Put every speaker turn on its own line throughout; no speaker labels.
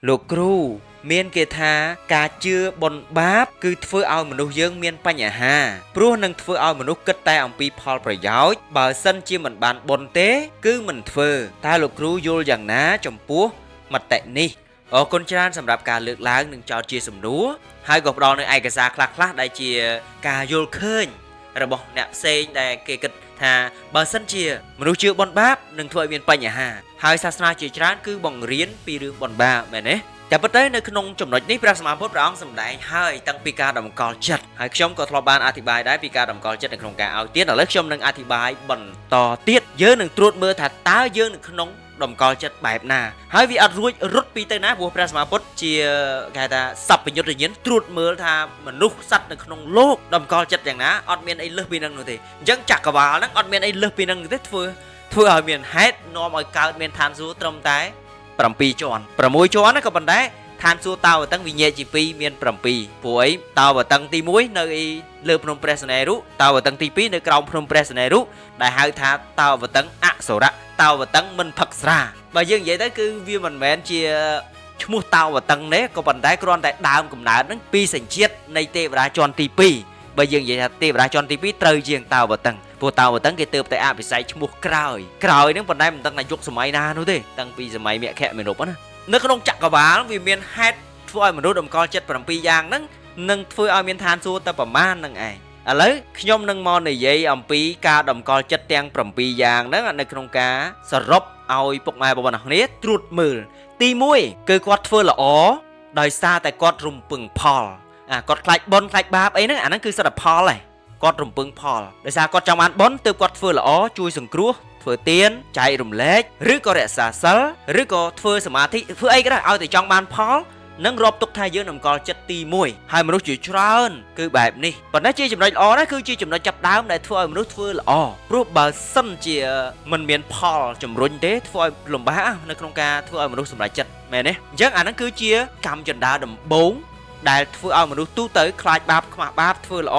លោកគ្រូមានគេថាការជឿបុណ្យបាបគឺធ្វើឲ្យមនុស្សយើងមានបញ្ហាព្រោះនឹងធ្វើឲ្យមនុស្សគិតតែអំពីផលប្រយោជន៍បើសិនជាមិនបានបុណ្យទេគឺមិនធ្វើតើលោកគ្រូយល់យ៉ាងណាចំពោះមតិនេះអរគុណច្រើនសម្រាប់ការលើកឡើងនិងចោទជាសំណួរហើយក៏ផ្ដល់នូវឯកសារខ្លះៗដែលជាការយល់ឃើញរបស់អ្នកផ្សេងដែលគេគិតថាបើសិនជាមនុស្សជឿបុណ្យបាបនឹងធ្វើឲ្យមានបញ្ហាហើយសាសនាជាច្រើនគឺបង្រៀនពីរឿងបុណ្យបាបមែនទេតែប៉ុន្តែនៅក្នុងចំណុចនេះព្រះសម្មាពុទ្ធព្រះអង្គសម្ដែងហើយតាំងពីការតម្កល់ចិត្តហើយខ្ញុំក៏ធ្លាប់បានអធិប្បាយដែរពីការតម្កល់ចិត្តនៅក្នុងការឲ្យទានឥឡូវខ្ញុំនឹងអធិប្បាយបន្តទៀតយើងនឹងត្រួតមើលថាតើយើងនៅក្នុងតម្កល់ចិត្តបែបណាហើយវាអត់រួចរត់ពីទៅណាព្រោះព្រះសម្មាពុទ្ធជាគេថាសัพពញ្ញុតញ្ញាណត្រួតមើលថាមនុស្សសត្វនៅក្នុងโลกតម្កល់ចិត្តយ៉ាងណាអត់មានអីលើសពីនឹងនោះទេអញ្ចឹងចក្រវាលហ្នឹងអត់មានអីលើសពីនឹងទេធ្វើឲ្យមានហេតុនាំឲ្យកើតមានឋានសួគ៌ត្រឹមតែ7ជាន់6ជាន់ណាក៏ប៉ុន្តែឋានសួគ៌តាវតឹងវិញ្ញាជា2មាន7ព្រោះអីតាវតឹងទី1នៅលើភ្នំព្រះសណេរុតាវតឹងទី2នៅក្រោមភ្នំព្រះសណេរុដែលហៅថាតាវតឹងអសុរៈតាវតឹងមិនផឹកស្រាបើយើងនិយាយទៅគឺវាមិនមែនជាឈ្មោះតាវតឹងទេក៏ប៉ុន្តែគ្រាន់តែដើមកំណើតហ្នឹងពីសញ្ជាតិនៃទេវតាជាន់ទី2បើយើងនិយាយថាទេវតាជាន់ទី2ត្រូវជាងតាវតឹងព្រោះតាវតឹងគេទើបតែអភិសេកឈ្មោះក្រោយហ្នឹងប៉ុន្តែមិនដឹងថាយុគសម័យណានោះទេតាំងពីសម័យមគ្គមេនុបណានៅក្នុងចក្រវាលវាមានហេតុធ្វើឲ្យមនុស្សតម្កល់ចិត្ត7យ៉ាងហ្នឹងនឹងធ្វើឲ្យមានឋានសួគ៌តែប្រមាណហ្នឹងឯងឥឡូវខ្ញុំនឹងមកនិយាយអំពីការតម្កល់ចិត្តទាំង7យ៉ាងហ្នឹងនៅក្នុងការសរុបឲ្យពុកម៉ែបងប្អូនគ្នាត្រួតមើលទី1គឺគាត់ធ្វើល្អដោយសារតែគាត់រំពឹងផលគាត់ខ្លាចបុណ្យខ្លាចបាបអីហ្នឹងអាហ្នឹងគឺសិទ្ធិផលឯងគាត់រំពឹងផលដោយសារគាត់ចង់បានបុណ្យទើបគាត់ធ្វើល្អជួយសង្គ្រោះធ្វើទានចែករំលែកឬក៏រក្សាសិលឬក៏ធ្វើសមាធិធ្វើអីក៏ដោយឲ្យតែចង់បានផលនឹងរាប់ទុកថាយើងតម្កល់ចិត្តទី1ហើយមនុស្សជាច្រើនគឺបែបនេះប៉ុន្តែជាចំណុចល្អណាស់គឺជាចំណុចចាប់ដើមដែលធ្វើឲ្យមនុស្សធ្វើល្អព្រោះបើសិនជាមិនមានផលជំរុញទេធ្វើឲ្យលំបាកនៅក្នុងការធ្វើឲ្យមនុស្សសម្រេចចិត្តមែនទេអញ្ចឹងអាហ្នឹងគឺជាកម្មចន្ទាដំបូងដែលធ្វើឲ្យមនុស្សទូទៅខ្លាចបាបខ្មាស់បាបធ្វើល្អ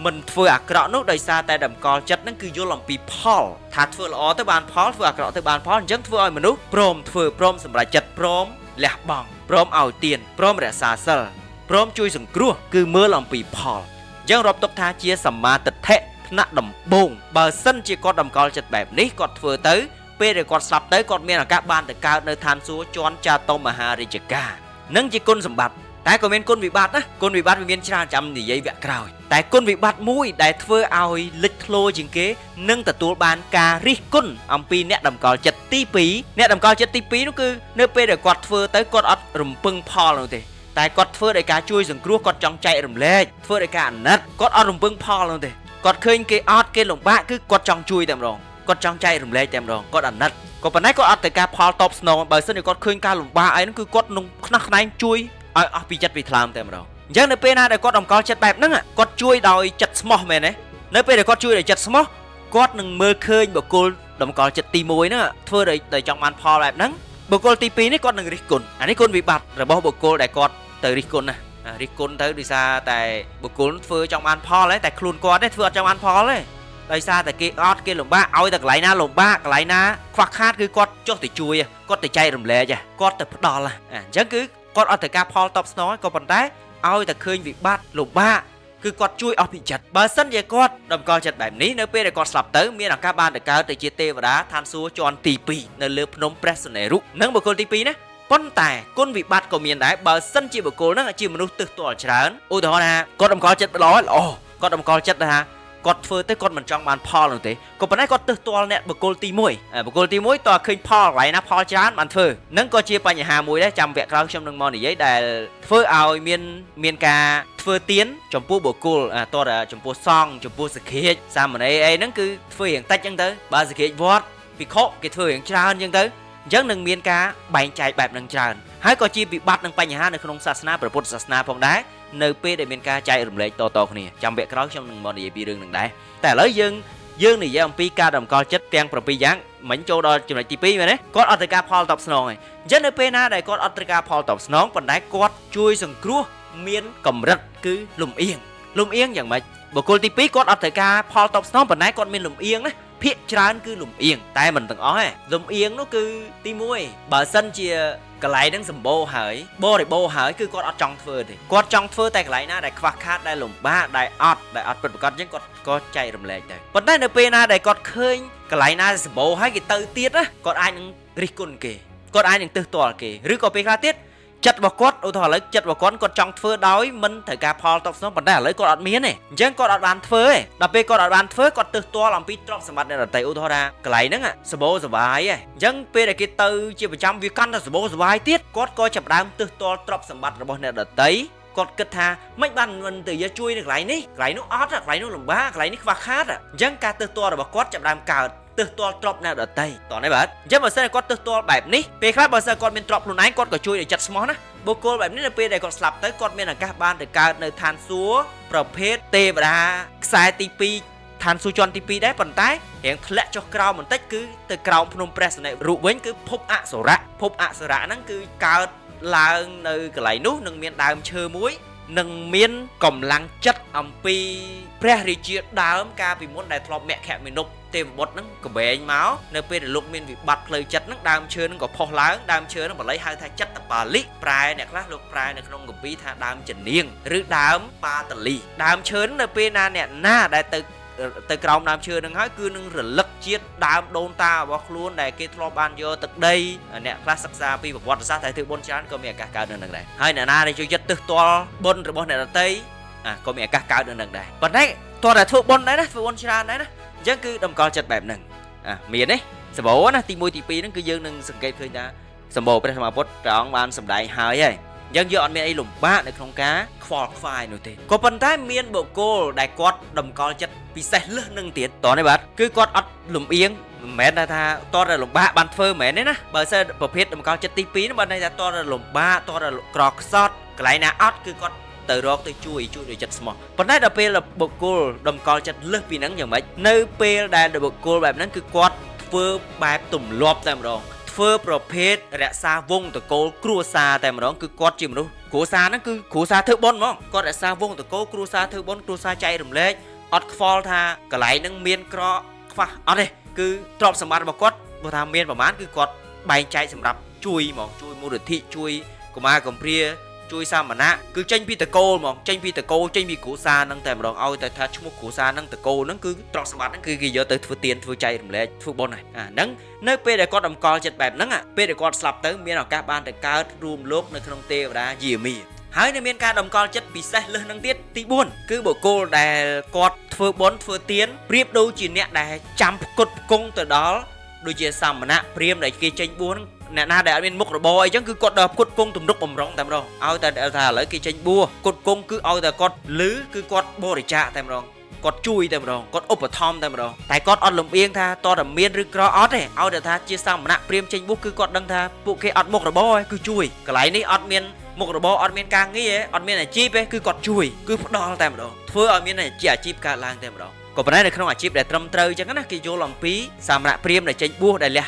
មិនធ្វើអាក្រក់នោះដោយសារតែតម្កល់ចិត្តហ្នឹងគឺយល់អំពីផលថាធ្វើល្អទៅបានផលធ្វើអាក្រក់ទៅបានផលអញ្ចឹងធ្វើឲ្យមនុស្សព្រមធ្វើព្រមសម្រេចចិត្តព្រមលះបង់ព្រមឲ្យទានព្រមរក្សាសិលព្រមជួយសង្គ្រោះគឺមើលអំពីផលអញ្ចឹងរាប់ទុកថាជាសមាទិដ្ឋិថ្នាក់ដំបូងបើសិនជាគាត់តម្កល់ចិត្តបែបនេះគាត់ធ្វើទៅពេលដែលគាត់ស្លាប់ទៅគាត់មានឱកាសបានទៅកើតនៅឋានសួគ៌ជាន់ចាតុមហារាជការនឹងជាគុណសម្បត្តិតែក៏មានគុណវិបត្តិណាគុណវិបត្តិវាមានច្រើនចាំនិយាយវគ្គក្រោយតែគុណវិបត្តិមួយដែលធ្វើឲ្យលេចធ្លោជាងគេនឹងទទួលបានការរិះគន់អំពីអ្នកតម្កល់ចិត្តទី2អ្នកតម្កល់ចិត្តទី2នោះគឺនៅពេលដែលគាត់ធ្វើទៅគាត់អត់រំពឹងផលនោះទេតែគាត់ធ្វើដោយការជួយសង្គ្រោះគាត់ចង់ចែករំលែកធ្វើដោយការអាណិតគាត់អត់រំពឹងផលនោះទេគាត់ឃើញគេអត់គេលំបាកគឺគាត់ចង់ជួយតែម្ដងគាត់ចង់ចែករំលែកតែម្ដងគាត់អាណិតក៏ប៉ុន្តែគាត់អត់ទៅការផលតបស្នងបើសិនជាគាត់ឃើញការលំបាកអីនោះគឺគាត់នឹងខ្នះខ្នែងជួយឲ្យអស់ពីចិត្តពីថ្លើមតែម្ដងអញ្ចឹងនៅពេលណាដែលគាត់តម្កល់ចិត្តបែបហ្នឹងគាត់ជួយដោយចិត្តស្មោះមែនទេនៅពេលដែលគាត់ជួយដោយចិត្តស្មោះគាត់នឹងមើលឃើញបុគ្គលតម្កល់ចិត្តទី1ហ្នឹងធ្វើដោយចង់បានផលបែបហ្នឹងបុគ្គលទី2នេះគាត់នឹងរិះគន់អានេះគុណវិបត្តិរបស់បុគ្គលដែលគាត់ទៅរិះគន់ណារិះគន់ទៅដោយសារតែបុគ្គលធ្វើចង់បានផលតែខ្លួនគាត់ទេធ្វើអត់ចង់បានផលទេដោយសារតែគេអត់គេលំបាកឲ្យតែកន្លែងណាលំបាកកន្លែងណាខ្វះខាតគឺគាត់ចុះទៅជួយគាត់ទៅចែករំលែកគាត់ទៅផ្ដល់អញ្ចឹងគឺគាត់អត់ទៅការផលតបស្នងក៏ប៉ុន្តែឲ្យតែឃើញវិបត្តិលំបាកគឺគាត់ជួយអស់ពីចិត្តបើសិនជាគាត់តម្កល់ចិត្តបែបនេះនៅពេលដែលគាត់ស្លាប់ទៅមានឱកាសបានទៅកើតទៅជាទេវតាឋានសួគ៌ជាន់ទី2នៅលើភ្នំព្រះសណេរុនិងបុគ្គលទី2ណាប៉ុន្តែគុណវិបត្តិក៏មានដែរបើសិនជាបុគ្គលហ្នឹងជាមនុស្សទើសទាល់ច្រើនឧទាហរណ៍ថាគាត់តម្កល់ចិត្តល្អគាត់តម្កល់ចិត្តថាគាត់ធ្វើទៅគាត់មិនចង់បានផលនោះទេក៏ប៉ុន្តែគាត់ទើសទាល់អ្នកបុគ្គលទី1បុគ្គលទី1តើឃើញផលកន្លែងណាផលច្រើនបានធ្វើនឹងក៏ជាបញ្ហាមួយដែរចាំវគ្គក្រោយខ្ញុំនឹងមកនិយាយដែលធ្វើឲ្យមានការធ្វើទានចំពោះបុគ្គលតើចំពោះសង្ឃចំពោះសក្កិសាមណេរអីហ្នឹងគឺធ្វើរៀងតិចអញ្ចឹងទៅបើសក្កិវត្តភិក្ខុគេធ្វើរៀងច្រើនអញ្ចឹងទៅអញ្ចឹងនឹងមានការបែងចែកបែបហ្នឹងច្រើនហើយក៏ជាវិបត្តិនិងបញ្ហានៅក្នុងសាសនាព្រះពុទ្ធសាសនាផងដែរនៅពេលដែលមានការចែករំលែកតគ្នាចាំវគ្គក្រោយខ្ញុំនឹងមកនិយាយពីរឿងហ្នឹងដែរតែឥឡូវយើងនិយាយអំពីការតម្កល់ចិត្តទាំង7យ៉ាងមិញចូលដល់ចំណុចទី2មែនទេគាត់អត់ត្រូវការផលតបស្នងហើយអញ្ចឹងនៅពេលណាដែលគាត់អត់ត្រូវការផលតបស្នងប៉ុន្តែគាត់ជួយសង្គ្រោះមានកម្រិតគឺលំអៀងយ៉ាងម៉េចបុគ្គលទី2គាត់អត់ត្រូវការផលតបស្នងប៉ុន្តែគាត់មានលំអៀងណាភាគច្រើនគឺលំអៀងតែមិនទាំងអស់ទេលំអៀងនោះគឺទី1បើសិនជា កន្លែងហ្នឹងសម្បូរហើយបរិបូរហើយគឺគាត់អត់ចង់ធ្វើទេគាត់ចង់ធ្វើតែកន្លែងណាដែលខ្វះខាតដែលលំបាកដែលអត់ពិតប្រាកដអញ្ចឹងគាត់ក៏ចែករំលែកដែរប៉ុន្តែនៅពេលណាដែលគាត់ឃើញកន្លែងណាសម្បូរហើយគេទៅទៀតណាគាត់អាចនឹងរិះគន់គេគាត់អាចនឹងទើសទាល់គេឬក៏ពេលខ្លះទៀតចិត្តរបស់គាត់ឧទាហរណ៍ឥឡូវចិត្តរបស់គាត់ចង់ធ្វើដោយមិនត្រូវការផលតបស្នងប៉ុន្តែឥឡូវគាត់អត់មានទេអញ្ចឹងគាត់អត់បានធ្វើទេដល់ពេលគាត់អត់បានធ្វើគាត់ទើសទាល់អំពីទ្រព្យសម្បត្តិអ្នកដទៃឧទាហរណ៍ថាកន្លែងហ្នឹងសបោសបាយហ៎អញ្ចឹងពេលដែលគេទៅជាប្រចាំវាកាន់តែសបោសបាយទៀតគាត់ក៏ចាប់ដើមទើសទាល់ទ្រព្យសម្បត្តិរបស់អ្នកដទៃគាត់គិតថាមិនបានមិនទៅយកជួយនៅកន្លែងនេះកន្លែងនោះអត់កន្លែងនោះលំបាកកន្លែងនេះខ្វះខាតអញ្ចឹងការទើសទាល់របស់គាត់ចាប់ដើមកើតទើសទាល់ទ្រព្យអ្នកដទៃតោះនេះបាទអញ្ចឹងបើសិនគាត់ទើសទាល់បែបនេះពេលខ្លះបើសិនគាត់មានទ្រព្យខ្លួនឯងគាត់ក៏ជួយឲ្យចិត្តស្មោះណាបុគ្គលបែបនេះនៅពេលដែលគាត់ស្លាប់ទៅគាត់មានឱកាសបានទៅកើតនៅឋានសួគ៌ប្រភេទទេវតាខ្សែទី2ឋានសួគ៌ជាន់ទី2ដែរប៉ុន្តែរៀងធ្លាក់ចុះក្រោមបន្តិចគឺទៅក្រោមភ្នំព្រះសុណិរូបវិញគឺភពអសុរៈហ្នឹងគឺកើតឡើងនៅកន្លែងនោះនឹងមានដើមឈើមួយនឹងមានកម្លាំងចិត្តអំពីព្រះរាជាដើមកាលពីមុនដែលធ្លាប់មគ្គមានុបទេវបុត្រហ្នឹងកបែងមកនៅពេលដែលលោកមានវិបត្តិផ្លូវចិត្តហ្នឹងដើមឈើហ្នឹងក៏ផុសឡើងដើមឈើហ្នឹងបល័យហៅថាចិត្តបាលិប្រែអ្នកខ្លះលោកប្រែនៅក្នុងគម្ពីរថាដើមចនាងឬដើមបាតលីដើមឈើហ្នឹងនៅពេលណាអ្នកណាដែលទៅក្រោមដើមឈើហ្នឹងហើយគឺនឹងរលឹកជាតិដើមដូនតារបស់ខ្លួនដែលគេធ្លាប់បានយកទឹកដីអ្នកខ្លះសិក្សាពីប្រវត្តិសាស្ត្រតែធ្វើបុណ្យច្រើនក៏មានឱកាសកើតនៅនឹងដែរហើយអ្នកណាដែលចូលចិត្តទើសទាល់បុណ្យរបស់អ្នកដទៃក៏មានឱកាសកើតនៅនឹងដែរប៉ុន្តែតោះតែធ្វើបុណ្យដែរណាធ្វើបុណ្យច្រើនដែរណាអញ្ចឹងគឺតម្កល់ចិត្តបែបហ្នឹងមានទេសម្បូរណាទី1ទី2ហ្នឹងគឺយើងនឹងសង្កេតឃើញថាសម្បូរព្រះសម្មាពុទ្ធព្រះអង្គបានសម្ដែងហើយអញ្ចឹងយើងអត់មានអីលំបាកនៅក្នុងការខ្វល់ខ្វាយនោះទេក៏ប៉ុន្តែមានបុគ្គលដែលគាត់តម្កល់ចិត្តពិសេសលើសនឹងទៀតតោះនេះបាទគឺគាត់អត់លំអៀងមិនមែនថាតរតែលំបាកបានធ្វើមិនមែនទេណាបើសិនប្រភេទតម្កល់ចិត្តទី2នោះបើន័យថាតរតែលំបាកតរតែក្រខ្សត់កន្លែងណាអត់គឺគាត់ទៅរកទៅជួយដោយចិត្តស្មោះប៉ុន្តែដល់ពេលបុគ្គលតម្កល់ចិត្តលើសពីហ្នឹងយ៉ាងម៉េចនៅពេលដែលបុគ្គលបែបហ្នឹងគឺគាត់ធ្វើបែបទម្លាប់តែម្ដងធ្វើប្រភេទរក្សាវងតកូលគ្រួសារតែម្ដងគឺគាត់ជាមនុស្សគ្រួសារហ្នឹងគឺគ្រួសារធ្វើបុណ្យហ្មងគាត់រក្សាវងតកូលគ្រួសារធ្វើបុណ្យគ្រួសារចែករំលែកអត់ខ្វល់ថាកន្លែងហ្នឹងមានក្រខ្វះអត់ទេគឺទ្រព្យសម្បត្តិរបស់គាត់បើថាមានប្រមាណគឺគាត់បែងចែកសម្រាប់ជួយហ្មងជួយមូលនិធិជួយកុមារកំព្រាជួយសាមណៈគឺចេញពីតកូលហ្មងចេញពីតកូលចេញពីគ្រួសារហ្នឹងតែម្ដងឲ្យតែថាឈ្មោះគ្រួសារហ្នឹងតកូលហ្នឹងគឺទ្រព្យសម្បត្តិហ្នឹងគឺគេយកទៅធ្វើទានធ្វើចែករំលែកធ្វើបុណ្យហ្នឹងនៅពេលដែលគាត់តម្កល់ចិត្តបែបហ្នឹងពេលដែលគាត់ស្លាប់ទៅមានឱកាសបានទៅកើតរួមលោកនៅក្នុងទេវតាយាមីហើយនៅមានការតម្កល់ចិត្តពិសេសលើសនឹងទៀតទី4គឺបុគ្គលដែលគាត់ធ្វើបុណ្យធ្វើទានប្រៀបដូចជាអ្នកដែលចាំផ្គត់ផ្គង់ទៅដល់ដូចជាសាមណៈព្រាហ្មណ៍ដែលគេចេញបួសអ្នកណាដែលអត់មានមុខរបរអីចឹងគឺគាត់ដល់ផ្គត់ផ្គង់ទំនុកបំរុងតែម្ដងឲ្យតែថាឥឡូវគេចេញបួសផ្គត់ផ្គង់គឺឲ្យតែគាត់លឺគឺគាត់បរិច្ចាគតែម្ដងគាត់ជួយតែម្ដងគាត់ឧបត្ថម្ភតែម្ដងតែគាត់អត់លំអៀងថាតើមានឬក្រអត់ទេឲ្យតែថាជាសាមណៈព្រាហ្មណ៍ចេញបួសគឺគាត់ដឹងថាពួកគេអត់មុខរបរគឺជួយកន្លែងនេះអត់មានមុខរបរអត់មានការងារអត់មានអាជីពទេគឺគាត់ជួយគឺផ្ដល់តែម្ដងធ្វើឲ្យមានអាជីពកើតឡើងតែម្ដងក៏ប៉ុន្តែនៅក្នុងអាជីពដែលត្រឹមត្រូវអញ្ចឹងណាគេយល់អំពីសាមណៈព្រាហ្មណ៍ដែលចេញបួសដែលល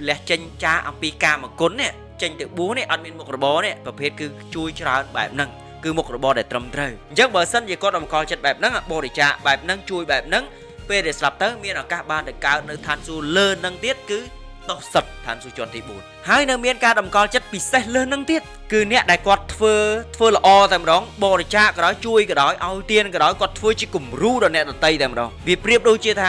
ះចេញចាអំពីកាមគុណនេះចេញទៅបួសនេះអត់មានមុខរបរនេះប្រភេទគឺជួយច្រើនបែបហ្នឹងគឺមុខរបរដែលត្រឹមត្រូវអញ្ចឹងបើសិនជាគាត់តម្កល់ចិត្តបែបហ្នឹងបរិច្ចាគបែបហ្នឹងជួយបែបហ្នឹងពេលដែលស្លាប់ទៅមានឱកាសបានទៅកើតនៅឋានសួគ៌លើហ្នឹងទៀតគឺតោះសិតឋានសួគ៌ជាន់ទី4ហើយនៅមានការតម្កល់ចិត្តពិសេសលើសហ្នឹងទៀតគឺអ្នកដែលគាត់ធ្វើល្អតែម្ដងបរិច្ចាគក៏ដោយជួយក៏ដោយឲ្យទានក៏ដោយគាត់ធ្វើជាគំរូដល់អ្នកដទៃតែម្ដងវាប្រៀបដូចជាថា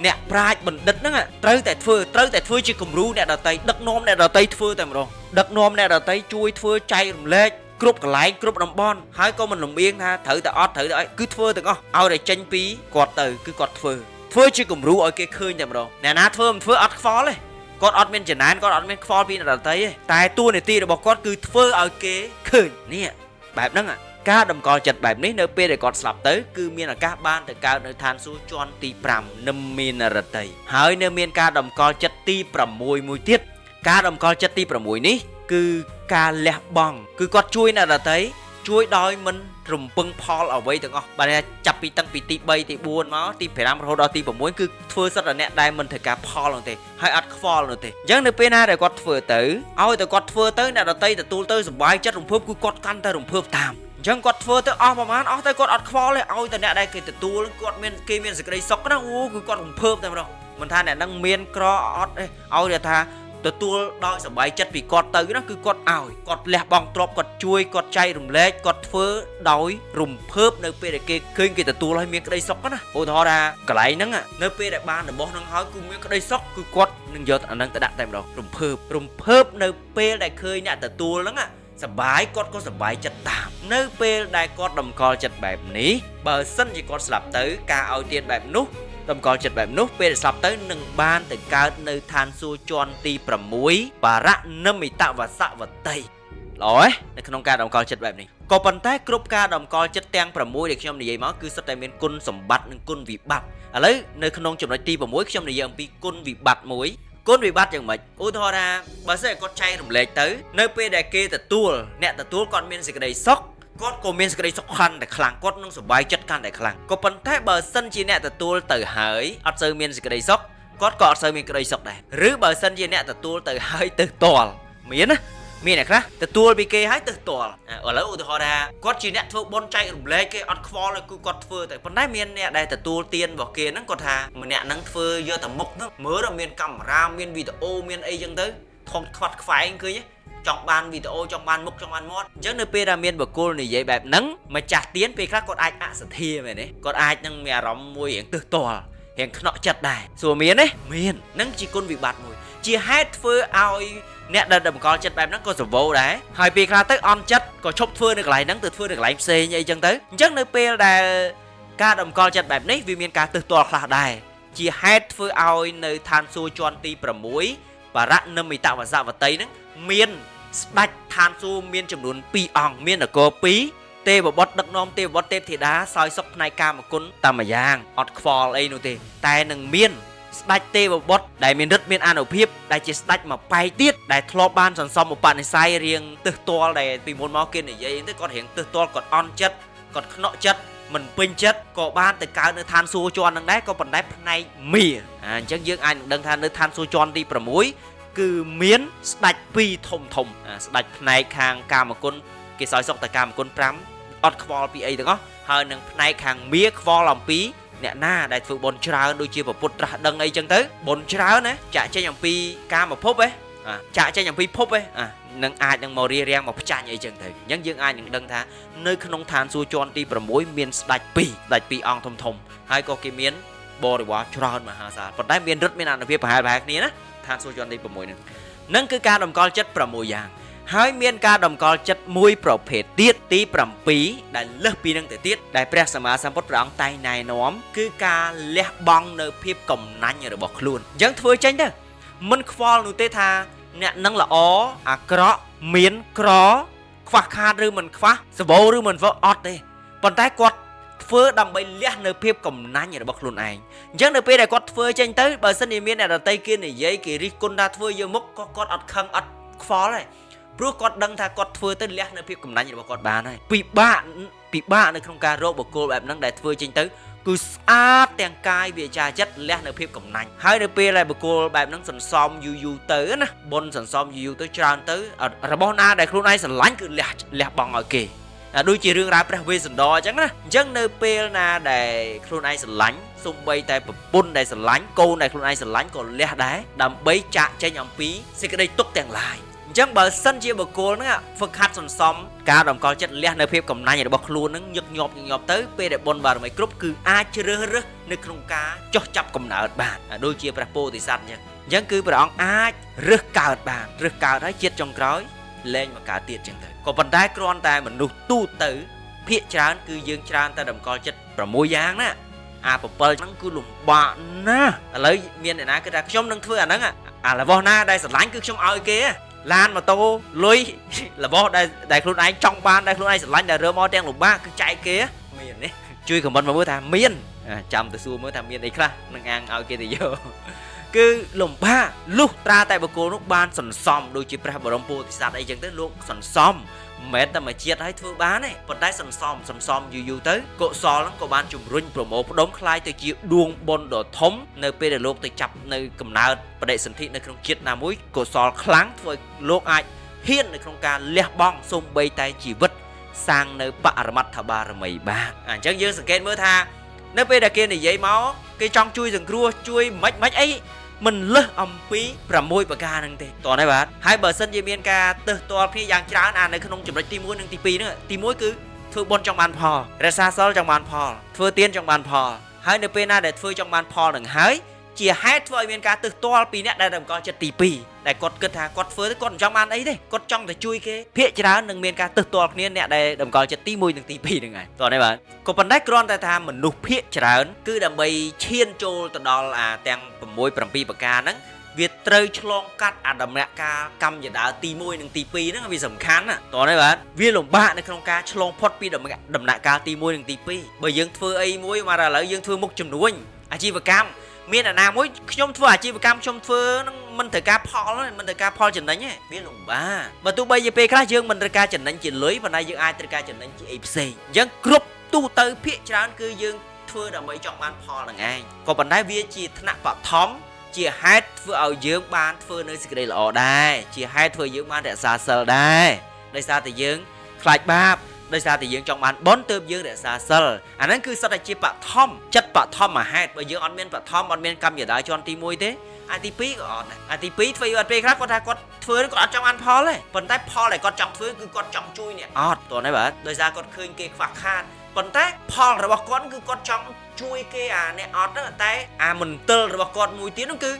អ្នកប្រាជ្ញបណ្ឌិតហ្នឹងត្រូវតែធ្វើជាគំរូអ្នកដទៃដឹកនាំអ្នកដទៃធ្វើតែម្ដងដឹកនាំអ្នកដទៃជួយធ្វើចែករំលែកគ្រប់កន្លែងគ្រប់តំបន់ហើយក៏មិនលំអៀងថាត្រូវតែអត់ត្រូវតែអីគឺធ្វើទាំងអស់ឲ្យតែចេញពីគាត់ទៅគឺគាត់ធ្វើជាគំរូឲ្យគេឃើញតែម្ដងអ្នកណាធ្វើមិនធ្វើអត់ខ្វល់ទេគាត់អត់មានចំណែនគាត់អត់មានខ្វល់ពីអ្នកដទៃទេតែតួនាទីរបស់គាត់គឺធ្វើឲ្យគេឃើញនេះបែបហ្នឹងការតម្កល់ចិត្តបែបនេះនៅពេលដែលគាត់ស្លាប់ទៅគឺមានឱកាសបានទៅកើតនៅឋានសួគ៌ជាន់ទី5និម្មានរតីហើយនៅមានការតម្កល់ចិត្តទី6មួយទៀតការតម្កល់ចិត្តទី6នេះគឺការលះបង់គឺគាត់ជួយអ្នកដទៃជួយដោយមិនរំពឹងផលអ្វីទាំងអស់បាទចាប់ពីតាំងពីទី3ទី4មកទី5រហូតដល់ទី6គឺធ្វើសិតតែអ្នកដែលមិនត្រូវការផលនោះទេហើយអត់ខ្វល់នោះទេអញ្ចឹងនៅពេលណាដែលគាត់ធ្វើទៅឲ្យតែគាត់ធ្វើទៅអ្នកដទៃទទួលទៅសុបាយចិត្តរំភើបគឺគាត់កាន់តែរំភើបតាមអញ្ចឹងគាត់ធ្វើទៅអស់ប្រហែលអស់ទៅគាត់អត់ខ្វល់ទេឲ្យតែអ្នកដែលគេទទួលគាត់គេមានសេចក្តីសុខណាអូគឺគាត់រំភើបតែម្ដងមិនថាអ្នកនឹងមានក្រអត់ទេឲ្យតែថា ទទួលដោយសប្បាយចិត្តពីគាត់ទៅណាគឺគាត់ឲ្យគាត់លះបង់ទ្រព្យគាត់ជួយគាត់ចែករំលែកគាត់ធ្វើដោយរំភើបនៅពេលដែលគេឃើញគេទទួលឲ្យមានក្តីសុខណាឧទាហរណ៍ថាកន្លែងហ្នឹងនៅពេលដែលបានរបស់ហ្នឹងហើយគឺមានក្តីសុខគឺគាត់នឹងយកអាហ្នឹងទៅដាក់តែម្ដងរំភើបនៅពេលដែលឃើញអ្នកទទួលហ្នឹងសប្បាយគាត់ក៏សប្បាយចិត្តតាមនៅពេលដែលគាត់តម្កល់ចិត្តបែបនេះបើសិនជាគាត់ស្លាប់ទៅការឲ្យទានបែបនោះតម្កល់ចិត្តបែបនោះពេលស្លាប់ទៅនឹងបានទៅកើតនៅឋានសួគ៌ជាន់ទី6បារណមិតវសវតីល្អទេនៅក្នុងការតម្កល់ចិត្តបែបនេះក៏ប៉ុន្តែគ្រប់ការតម្កល់ចិត្តទាំង6ដែលខ្ញុំនិយាយមកគឺសុទ្ធតែមានគុណសម្បត្តិនិងគុណវិបត្តិឥឡូវនៅក្នុងចំណុចទី6ខ្ញុំនិយាយអំពីគុណវិបត្តិមួយគុណវិបត្តិយ៉ាងម៉េចឧទាហរណ៍ថាបើសិនគាត់ចែករំលែកទៅនៅពេលដែលគេទទួលអ្នកទទួលគាត់មានសេចក្តីសុខគាត់ក៏មានសេចក្តីសុខកាន់តែខ្លាំងគាត់នឹងសប្បាយចិត្តកាន់តែខ្លាំងក៏ប៉ុន្តែបើសិនជាអ្នកទទួលទៅហើយអត់សូវមានសេចក្តីសុខគាត់ក៏អត់សូវមានក្តីសុខដែរឬបើសិនជាអ្នកទទួលទៅហើយទៅតល់មានអ្នកខ្លះទទួលពីគេហើយទៅតល់ឥឡូវឧទាហរណ៍ថាគាត់ជាអ្នកធ្វើបុណ្យចែករំលែកគេអត់ខ្វល់គឺគាត់ធ្វើតែប៉ុន្តែមានអ្នកដែលទទួលទានរបស់គេហ្នឹងគាត់ថាម្នាក់ហ្នឹងធ្វើយកតែមុខហ្នឹងមើលដល់មានកាមេរ៉ាមានវីដេអូមានអីចឹងទៅធំខ្វាត់ខ្វែងឃើញចង់បានវីដេអូចង់បានមុខចង់បានមាត់អញ្ចឹងនៅពេលដែលមានបុគ្គលនិយាយបែបហ្នឹងម្ចាស់ទានពេលខ្លះគាត់អាចអសទ្ធាមែនទេគាត់អាចនឹងមានអារម្មណ៍មួយរៀងទើសទាល់រៀងខ្នក់ចិត្តដែរសួរមានទេមានហ្នឹងជាគុណវិបត្តិមួយជាហេតុធ្វើឲ្យអ្នកដែលតម្កល់ចិត្តបែបហ្នឹងក៏សវោដែរហើយពេលខ្លះទៅអន់ចិត្តក៏ឈប់ធ្វើនៅកន្លែងហ្នឹងទៅធ្វើនៅកន្លែងផ្សេងអីចឹងទៅអញ្ចឹងនៅពេលដែលការតម្កល់ចិត្តបែបនេះវាមានការទើសទាល់ខ្លះដែរជាហេតុធ្វើឲ្យនៅឋានសួគ៌ជាន់ទី6បរណមិតវសវតីហ្នឹងមានស្ដេចឋានសួគ៌មានចំនួន2អង្គមាននគរ2ទេវបុត្រដឹកនាំទេវបុត្រទេពធីតាសោយសុខផ្នែកកាមគុណតែម្យ៉ាងអត់ខ្វល់អីនោះទេតែនឹងមានស្ដេចទេវបុត្រដែលមានឫទ្ធិមានអានុភាពដែលជាស្ដេចមួយប៉ែកទៀតដែលធ្លាប់បានសន្សំឧបនិស្ស័យរៀងទើសទាល់ដែលពីមុនមកគេនិយាយទៅគាត់រៀងទើសទាល់គាត់អន់ចិត្តគាត់ខ្នក់ចិត្តមិនពេញចិត្តក៏បានទៅកើតនៅឋានសួគ៌ជាន់ហ្នឹងដែរក៏ប៉ុន្តែផ្នែកមាអញ្ចឹងយើងអាចនឹងដឹងថានៅឋានសួគ៌ជាន់ទី6គឺមានស្ដេច2ធំស្ដេចផ្នែកខាងកាមគុណគេសោយសុខតែកាមគុណ5អត់ខ្វល់ពីអីទាំងអស់ហើយនឹងផ្នែកខាងមាខ្វល់អំពីអ្នកណាដែលធ្វើបុណ្យច្រើនដូចជាពុទ្ធត្រាស់ដឹងអីចឹងទៅបុណ្យច្រើនណាចាក់ចេញអំពីកាមភពចាក់ចេញអំពីភពនឹងអាចនឹងមករៀបរៀងមកផ្ចាញ់អីចឹងទៅអញ្ចឹងយើងអាចនឹងដឹងថានៅក្នុងឋានសួគ៌ជាន់ទី6មានស្ដេច2អង្គធំហើយក៏គេមានបរិវារច្រើនមហាសាលប៉ុន្តែមានឫទ្ធិមានអានុភាពប្រហែលគ្នាណាឋានសួគ៌ជាន់ទី6ហ្នឹងគឺការតម្កល់ចិត្ត6យ៉ាងហើយមានការតម្កល់ចិត្តមួយប្រភេទទៀតទី7ដែលលើសពីនឹងទៅទៀតដែលព្រះសម្មាសម្ពុទ្ធព្រះអង្គតែងណែនាំគឺការលះបង់នៅភាពកំណាញ់របស់ខ្លួនអញ្ចឹងធ្វើចេញទៅមិនខ្វល់នោះទេថាអ្នកនឹងល្អអាក្រក់មានក្រខ្វះខាតឬមិនខ្វះសបោឬមិនវអត់ទេប៉ុន្តែគាត់ធ្វើដើម្បីលះនៅភាពកំណាញ់របស់ខ្លួនឯងអញ្ចឹងនៅពេលដែលគាត់ធ្វើចេញទៅបើសិនជាមានអ្នកដទៃគេនិយាយគេរិះគន់ថាធ្វើយកមុខក៏គាត់អត់ខឹងអត់ខ្វល់ទេព្រោះគាត់ដឹងថាគាត់ធ្វើទៅលះនៅភាពកំណាញ់របស់គាត់បានហើយពិបាកនៅក្នុងការរកបុគ្គលបែបហ្នឹងដែលធ្វើចេញទៅគឺស្អាតទាំងកាយវាចាចិត្តលះនៅភាពកំណាញ់ហើយនៅពេលដែលបុគ្គលបែបហ្នឹងសន្សំយូរទៅណាបុណ្យសន្សំយូរទៅច្រើនទៅរបស់ណាដែលខ្លួនឯងស្រឡាញ់គឺលះបង់ឲ្យគេដូចជារឿងរ៉ាវព្រះវេស្សន្តរអញ្ចឹងណាអញ្ចឹងនៅពេលណាដែលខ្លួនឯងស្រឡាញ់សូម្បីតែប្រពន្ធដែលស្រឡាញ់កូនដែលខ្លួនឯងស្រឡាញ់ក៏លះដែរដើម្បីចាកចេញអំពីសេចក្តីទុក្ខទាំងឡាយអញ្ចឹងបើសិនជាបុគ្គលហ្នឹងហ្វឹកហាត់សន្សំការតម្កល់ចិត្តលះនៅភាពកំណាញ់របស់ខ្លួនហ្នឹងញឹកញាប់ទៅពេលដែលបុណ្យបារមីគ្រប់គឺអាចជ្រើសរើសនៅក្នុងការចោះចាប់កំណើតបានដូចជាព្រះពោធិសត្វអញ្ចឹងគឺព្រះអង្គអាចរើសកើតបានរើសកើតហើយជាតិចុងក្រោយលែងមកកើតទៀតអញ្ចឹងទៅក៏ប៉ុន្តែគ្រាន់តែមនុស្សទូទៅភាគច្រើនគឺយើងច្រើនតែតម្កល់ចិត្ត6យ៉ាងណាអា7ហ្នឹងគឺលំបាកណាស់ឥឡូវមានអ្នកណាគេថាខ្ញុំនឹងធ្វើអាហ្នឹងអារបស់ណាដែលស្រឡាញ់គឺខ្ញុំឲ្យគេឡានម៉ូតូលុយរបស់ដែលខ្លួនឯងចង់បានដែលខ្លួនឯងស្រឡាញ់ដែលរើមកទាំងលំបាកគឺចែកគេមានទេជួយខមមិនមកមើលថាមានចាំទៅសួរមើលថាមានអីខ្លះនឹងអាងឲ្យគេទៅយកគឺលំបាកលុះត្រាតែបុគ្គលនោះបានសន្សំដូចជាព្រះបរមពោធិសត្វអីចឹងទៅលោកសន្សំមិនមែនតែមួយជាតិឲ្យធ្វើបានទេប៉ុន្តែសន្សំយូរទៅកុសលហ្នឹងក៏បានជំរុញប្រមូលផ្ដុំคล้ายទៅជាដួងបុណ្យដ៏ធំនៅពេលដែលលោកទៅចាប់នៅកំណើតបដិសន្ធិនៅក្នុងជាតិណាមួយកុសលខ្លាំងធ្វើឲ្យលោកអាចហ៊ាននៅក្នុងការលះបង់សូម្បីតែជីវិតសាងនៅបរមត្ថបារមីបានអញ្ចឹងយើងសង្កេតមើលថានៅពេលដែលគេនិយាយមកគេចង់ជួយសង្គ្រោះជួយមិនអី មិនលើសអំពី6ប្រការហ្នឹងទេតោះណាបាទហើយបើសិនជាមានការទើសទាល់គ្នាយ៉ាងច្រើនអានៅក្នុងចំណុចទី1និងទី2ហ្នឹងទី1គឺធ្វើបុណ្យចង់បានផលរក្សាសិលចង់បានផលធ្វើទានចង់បានផលហើយនៅពេលណាដែលធ្វើចង់បានផលនឹងហើយជាហេតុធ្វើឲ្យមានការទើសទាល់ពីអ្នកដែលតម្កល់ចិត្តទី2ដែលគាត់គិតថាគាត់ធ្វើទៅគាត់មិនចង់បានអីទេគាត់ចង់តែជួយគេភាគច្រើននឹងមានការទើសទាល់គ្នាអ្នកដែលតម្កល់ចិត្តទី1និងទី2ហ្នឹងហើយតោះនេះបាទក៏ប៉ុន្តែគ្រាន់តែថាមនុស្សភាគច្រើនគឺដើម្បីឈានចូលទៅដល់ទាំង6 7ប្រការហ្នឹងវាត្រូវឆ្លងកាត់ដំណាក់កាលកម្មយដាទី1និងទី2ហ្នឹងវាសំខាន់ណាតោះនេះបាទវាលំបាកនៅក្នុងការឆ្លងផុតពីដំណាក់កាលទី1និងទី2បើយើងធ្វើអីមួយមកឥឡូវយើងធ្វើមុខជំនួញអាជីវកម្មមានអាណាមួយខ្ញុំធ្វើអាជីវកម្មខ្ញុំធ្វើនឹងមិនត្រូវការផលមិនត្រូវការផលចំណេញទេវាលំបាកបើទោះបីជាពេលខ្លះយើងមិនត្រូវការចំណេញជាលុយប៉ុន្តែយើងអាចត្រូវការចំណេញជាអីផ្សេងអញ្ចឹងគ្រប់ទូទៅភាគច្រើនគឺយើងធ្វើដើម្បីចង់បានផលនឹងឯងក៏ប៉ុន្តែវាជាថ្នាក់បឋមជាហេតុធ្វើឲ្យយើងបានធ្វើនៅសេចក្តីល្អដែរជាហេតុធ្វើយើងបានរក្សាសិលដែរដោយសារតែយើងខ្លាចបាបដោយសារតែយើងចង់បានបុណ្យទើបយើងរក្សាសិលអាហ្នឹងគឺសុទ្ធតែជាបឋមចិត្តបឋមមហេតុបើយើងអត់មានបឋមអត់មានកម្មយដាជាន់ទី1ទេអាទី2ក៏អត់ដែរអាទី2ធ្វើអត់ពេលខ្លះគាត់ថាគាត់ធ្វើគាត់អត់ចង់បានផលទេប៉ុន្តែផលដែលគាត់ចង់ធ្វើគឺគាត់ចង់ជួយអ្នកអត់តោះណាបាទដោយសារគាត់ឃើញគេខ្វះខាតប៉ុន្តែផលរបស់គាត់គឺគាត់ចង់ជួយគេអ្នកអត់ហ្នឹងតែមន្ទិលរបស់គាត់មួយទៀតហ្នឹងគឺ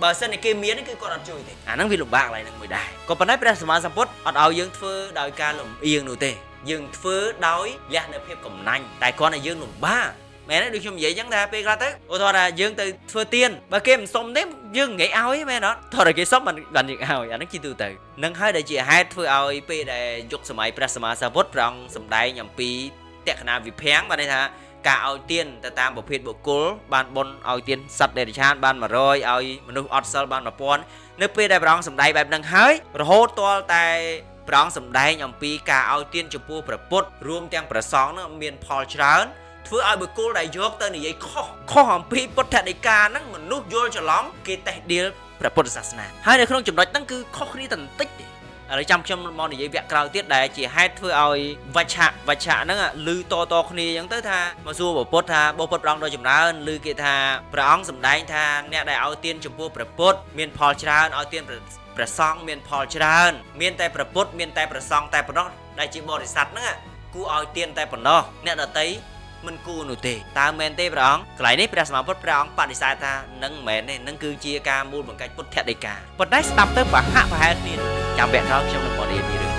បើសិនតែគេមានគឺគាត់អត់ជួយទេអាហ្នឹងវាលំបាកកន្លែងហ្នឹងមួយដែរក៏ប៉ុន្តែព្រះសម្មាសម្ពុទ្ធអត់ឲ្យយើងធ្វើដោយការលំអៀងនោះទេយើងធ្វើដោយលះនៅភាពកំណាញ់តែគ្រាន់តែយើងលំបាកមែនទេដូចខ្ញុំនិយាយអញ្ចឹងថាពេលខ្លះទៅឧទាហរណ៍ថាយើងទៅធ្វើទៀនបើគេមិនសុំទេយើងងាយឲ្យមែនអត់ថតតែគេសុំមិនបានយើងឲ្យអាហ្នឹងជាទូទៅនឹងហើយដែលជាហេតុធ្វើឲ្យពេលដែលយុគសម័យព្រះសម្មាសម្ពុទ្ធព្រះអង្គសម្ដែងអំពីតក្កណាវិភាំងបានន័យថាការឲ្យទានទៅតាមប្រភេទបុគ្គលបានបុណ្យឲ្យទានសត្វដេរឆានបាន100ឲ្យមនុស្សអត់សិលបាន1000នៅពេលដែលព្រះអង្គសម្ដែងបែបហ្នឹងហើយរហូតទាល់តែព្រះអង្គសម្ដែងអំពីការឲ្យទានចំពោះព្រះពុទ្ធរួមទាំងព្រះសង្ឃនោះមានផលច្រើនធ្វើឲ្យបុគ្គលដែលយកទៅនិយាយខុសអំពីពុទ្ធដីកាហ្នឹងមនុស្សយល់ច្រឡំគេតេះដៀលព្រះពុទ្ធសាសនាហើយនៅក្នុងចំណុចហ្នឹងគឺខុសគ្នាតែបន្តិចទេឥឡូវចាំខ្ញុំមកនិយាយវគ្គក្រោយទៀតដែលជាហេតុធ្វើឲ្យវច្ឆៈហ្នឹងឮតគ្នាអញ្ចឹងទៅថាមកសួរព្រះពុទ្ធថាបុព្វពុទ្ធព្រះអង្គដ៏ចម្រើនឮគេថាព្រះអង្គសម្ដែងថាអ្នកដែលឲ្យទានចំពោះព្រះពុទ្ធមានផលច្រើនឲ្យទានព្រះសង្ឃមានផលច្រើនមានតែព្រះពុទ្ធមានតែព្រះសង្ឃតែប៉ុណ្ណោះដែលជាបរិស័ទហ្នឹងគួរឲ្យទានតែប៉ុណ្ណោះអ្នកដទៃមិនគួរនោះទេតើមែនទេព្រះអង្គកន្លែងនេះព្រះសម្មាពុទ្ធព្រះអង្គបដិសេធថានឹងមិនមែនទេនឹងគឺជាការមូលបង្កាច់ពុទ្ធដីកាប៉ុន្តែស្ដាប់ទៅប្រហាក់ប្រហែលគ្នាចាំវគ្គក្រោយខ្ញុំនឹងមកនិយាយពីរឿង